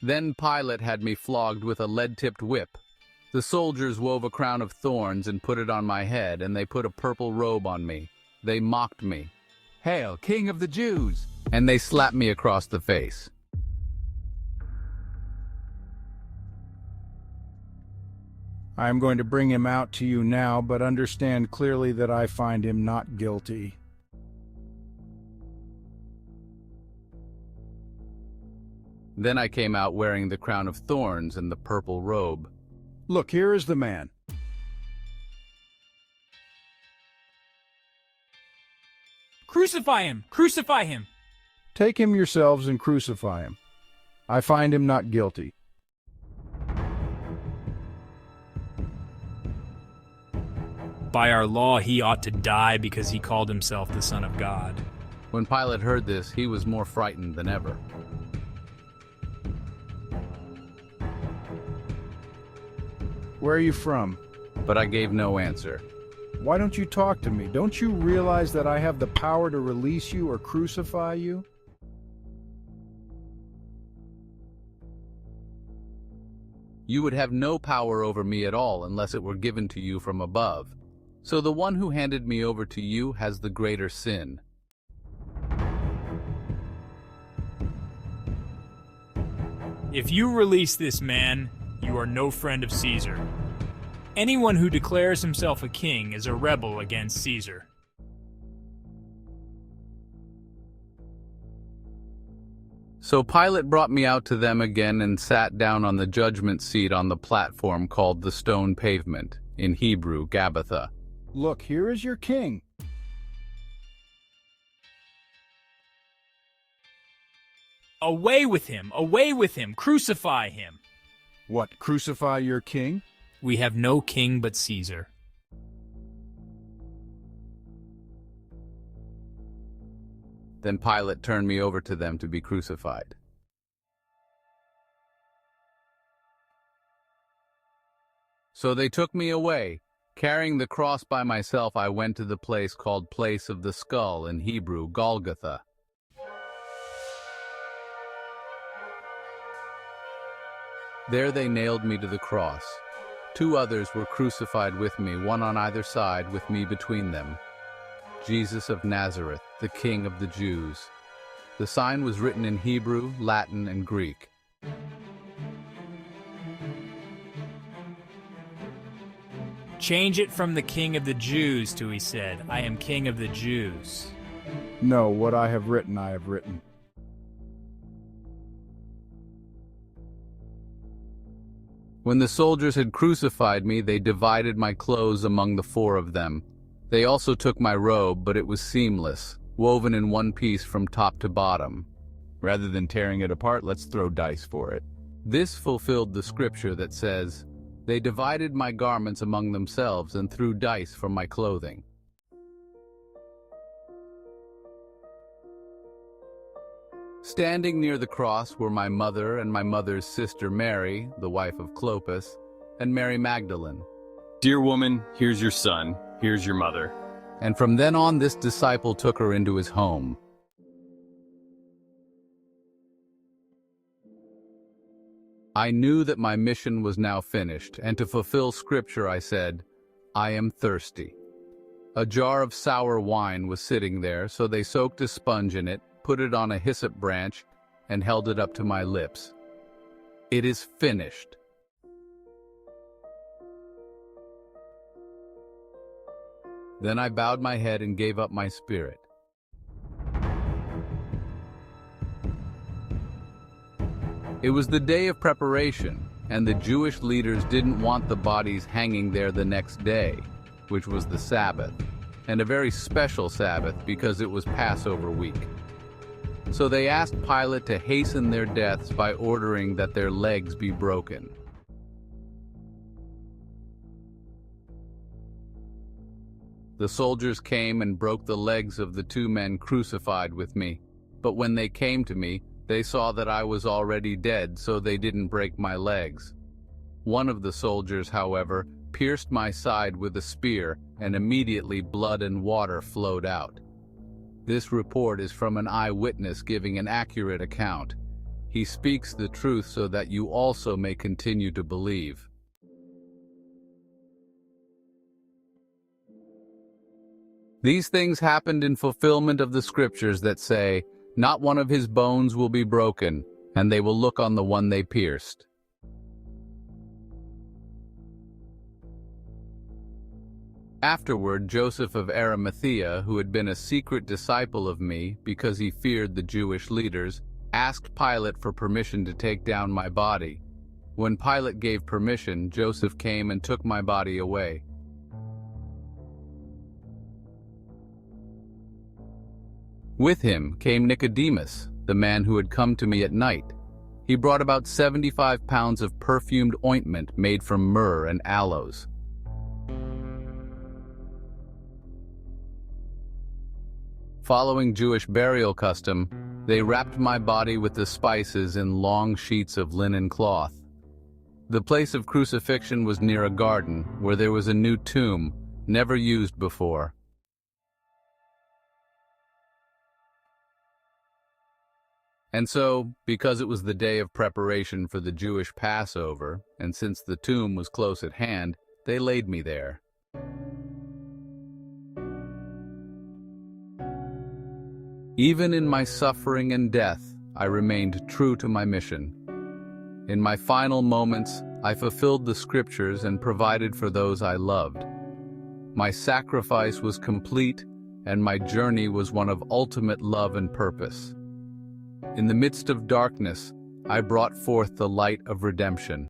Then Pilate had me flogged with a lead-tipped whip. The soldiers wove a crown of thorns and put it on my head, and they put a purple robe on me. They mocked me. "Hail, King of the Jews!" And they slapped me across the face. I am going to bring him out to you now, but understand clearly that I find him not guilty. Then I came out wearing the crown of thorns and the purple robe. Look, here is the man. Crucify him! Crucify him! Take him yourselves and crucify him. I find him not guilty. By our law, he ought to die because he called himself the Son of God. When Pilate heard this, he was more frightened than ever. Where are you from? But I gave no answer. Why don't you talk to me? Don't you realize that I have the power to release you or crucify you? You would have no power over me at all unless it were given to you from above. So the one who handed me over to you has the greater sin. If you release this man, you are no friend of Caesar. Anyone who declares himself a king is a rebel against Caesar. So Pilate brought me out to them again and sat down on the judgment seat on the platform called the stone pavement, in Hebrew, Golgotha. Look, here is your king. Away with him! Away with him! Crucify him! What, crucify your king? We have no king but Caesar. Then Pilate turned me over to them to be crucified. So they took me away. Carrying the cross by myself, I went to the place called Place of the Skull, in Hebrew, Golgotha. There they nailed me to the cross. 2 others were crucified with me, one on either side, with me between them. Jesus of Nazareth, the King of the Jews. The sign was written in Hebrew, Latin, and Greek. Change it from the King of the Jews to, he said, I am King of the Jews. No, what I have written, I have written. When the soldiers had crucified me, they divided my clothes among the 4 of them. They also took my robe, but it was seamless, woven in one piece from top to bottom. Rather than tearing it apart, let's throw dice for it. This fulfilled the scripture that says, "They divided my garments among themselves and threw dice for my clothing." Standing near the cross were my mother and my mother's sister Mary, the wife of Clopas, and Mary Magdalene. "Dear woman, here's your son, here's your mother." And from then on this disciple took her into his home. I knew that my mission was now finished, and to fulfill scripture I said, "I am thirsty." A jar of sour wine was sitting there, so they soaked a sponge in it, put it on a hyssop branch, and held it up to my lips. "It is finished." Then I bowed my head and gave up my spirit. It was the day of preparation, and the Jewish leaders didn't want the bodies hanging there the next day, which was the Sabbath, and a very special Sabbath because it was Passover week. So they asked Pilate to hasten their deaths by ordering that their legs be broken. The soldiers came and broke the legs of the 2 men crucified with me, but when they came to me, they saw that I was already dead, so they didn't break my legs. One of the soldiers, however, pierced my side with a spear, and immediately blood and water flowed out. This report is from an eyewitness giving an accurate account. He speaks the truth so that you also may continue to believe. These things happened in fulfillment of the scriptures that say, "Not one of his bones will be broken, and they will look on the one they pierced." Afterward, Joseph of Arimathea, who had been a secret disciple of me because he feared the Jewish leaders, asked Pilate for permission to take down my body. When Pilate gave permission, Joseph came and took my body away. With him came Nicodemus, the man who had come to me at night. He brought about 75 pounds of perfumed ointment made from myrrh and aloes. Following Jewish burial custom, they wrapped my body with the spices in long sheets of linen cloth. The place of crucifixion was near a garden where there was a new tomb, never used before. And so, because it was the day of preparation for the Jewish Passover, and since the tomb was close at hand, they laid me there. Even in my suffering and death, I remained true to my mission. In my final moments, I fulfilled the scriptures and provided for those I loved. My sacrifice was complete, and my journey was one of ultimate love and purpose. In the midst of darkness, I brought forth the light of redemption.